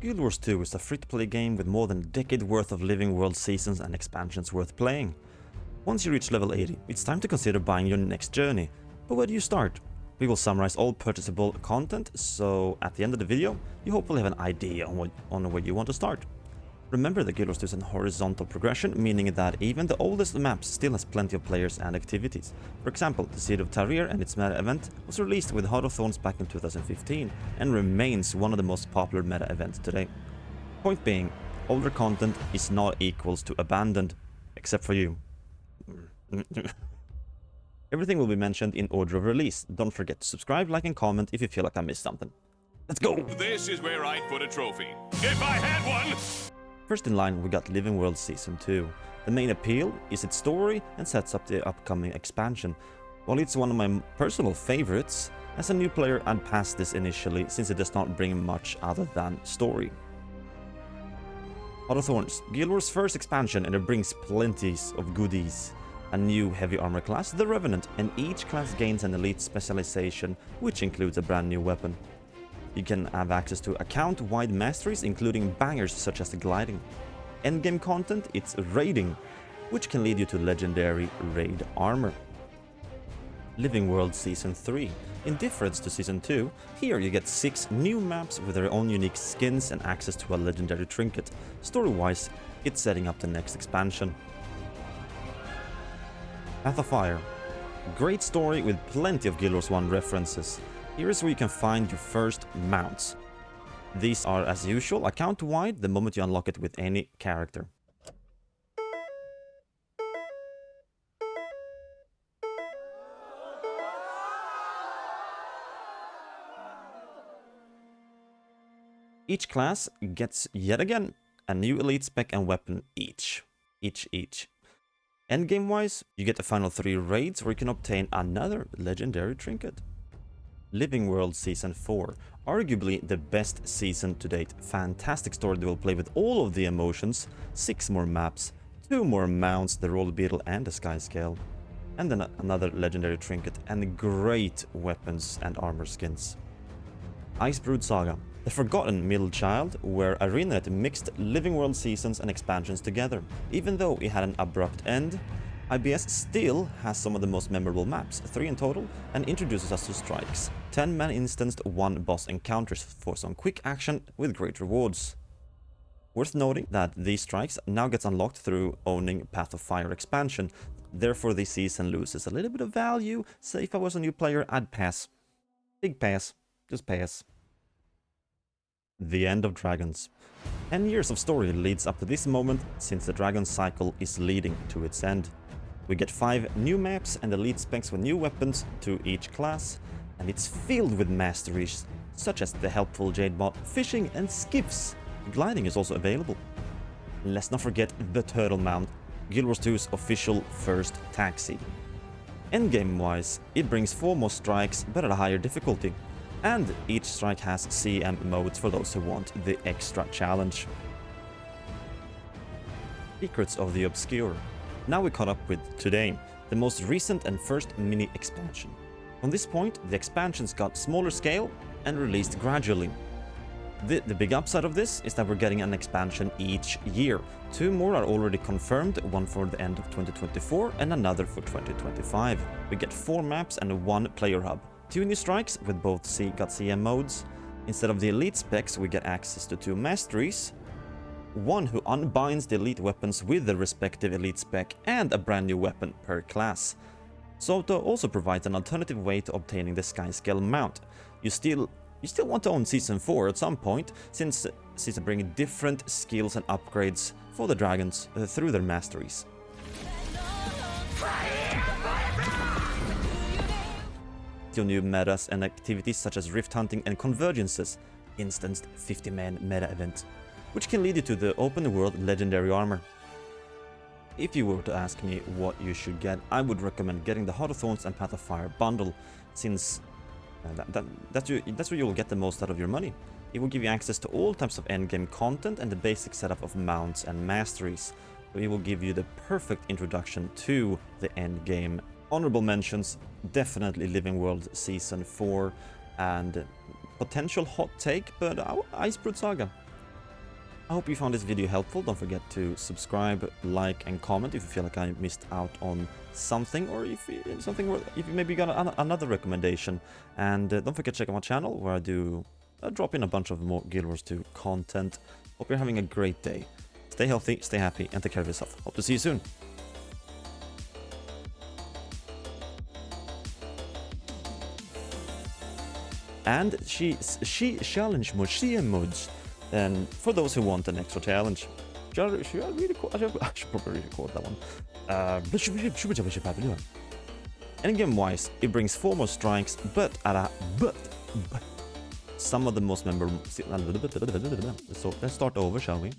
Guild Wars 2 is a free-to-play game with more than a decade worth of LivingWorld seasons and expansions worth playing. Once you reach level 80, it's time to consider buying your next journey. But where do you start? We will summarize all purchasable content, so at the end of the video, you hopefully have an idea on where you want to start. Remember that Guild Wars 2 is a horizontal progression, meaning that even the oldest maps still has plenty of players and activities. For example, the Seed of Tahrir and its meta event was released with Heart of Thorns back in 2015 and remains one of the most popular meta events today. Point being, older content is not equals to abandoned, except for you. Everything will be mentioned in order of release. Don't forget to subscribe, like and comment if you feel like I missed something. Let's go! This is where I'd put a trophy, if I had one! First in line, we got LivingWorld Season 2. The main appeal is its story and sets up the upcoming expansion. While it's one of my personal favorites, as a new player I'd pass this initially since it does not bring much other than story. Heart of Thorns, Guild Wars' first expansion, and it brings plenties of goodies. A new heavy armor class, the Revenant, and each class gains an elite specialization, which includes a brand new weapon. You can have access to account-wide masteries, including bangers such as the gliding. Endgame content, it's raiding, which can lead you to legendary raid armor. LivingWorld Season 3. In difference to Season 2, here you get 6 new maps with their own unique skins and access to a legendary trinket. Story-wise, it's setting up the next expansion. Path of Fire. Great story with plenty of Guild Wars 1 references. Here is where you can find your first mounts. These are, as usual, account-wide the moment you unlock it with any character. Each class gets, yet again, a new elite spec and weapon each. Endgame-wise, you get the final 3 raids where you can obtain another legendary trinket. LivingWorld Season 4, arguably the best season to date. Fantastic story that will play with all of the emotions, 6 more maps, 2 more mounts, the Roll Beetle and the Sky Scale, and then another legendary trinket and great weapons and armor skins. Icebrood Saga, the forgotten middle child, where ArenaNet mixed LivingWorld seasons and expansions together. Even though it had an abrupt end, IBS still has some of the most memorable maps, 3 in total, and introduces us to strikes. 10-man instanced 1 boss encounters for some quick action with great rewards. Worth noting that these strikes now gets unlocked through owning Path of Fire expansion, therefore this season loses a little bit of value, so if I was a new player I'd pass. Big pass, just pass. The End of Dragons. 10 years of story leads up to this moment, since the Dragon cycle is leading to its end. We get 5 new maps and elite specs with new weapons to each class, and it's filled with masteries, such as the helpful Jade Bot, fishing and skiffs. Gliding is also available. Let's not forget the Turtle Mount, Guild Wars 2's official first taxi. Endgame-wise, it brings 4 more strikes, but at a higher difficulty. And each strike has CM modes for those who want the extra challenge. Secrets of the Obscure. Now we caught up with today, the most recent and first mini expansion. From this point, the expansions got smaller scale and released gradually. The big upside of this is that we're getting an expansion each year. 2 more are already confirmed, one for the end of 2024 and another for 2025. We get 4 maps and 1 player hub. 2 new strikes with both CM modes. Instead of the elite specs, we get access to 2 masteries. 1 who unbinds the elite weapons with the respective elite spec and a brand new weapon per class. Soto also provides an alternative way to obtaining the Sky Scale mount. You still want to own Season 4 at some point, since Season brings different skills and upgrades for the dragons through their masteries. New metas and activities such as rift hunting and convergences, instanced 50-man meta event, which can lead you to the open world legendary armor. If you were to ask me what you should get, I would recommend getting the Heart of Thorns and Path of Fire bundle, since that's where you will get the most out of your money. It will give you access to all types of endgame content and the basic setup of mounts and masteries. So it will give you the perfect introduction to the endgame. Honorable mentions, definitely LivingWorld Season 4, and potential hot take, but Icebrood Saga. I hope you found this video helpful. Don't forget to subscribe, like, and comment if you feel like I missed out on something, or if you maybe got another recommendation. And don't forget to check out my channel where I do drop in a bunch of more Guild Wars 2 content. Hope you're having a great day. Stay healthy, stay happy, and take care of yourself. Hope to see you soon. And she challenged mods. And for those who want an extra challenge, should I should probably record that one. Endgame wise, it brings 4 more strikes, but some of the most memorable. So let's start over, shall we?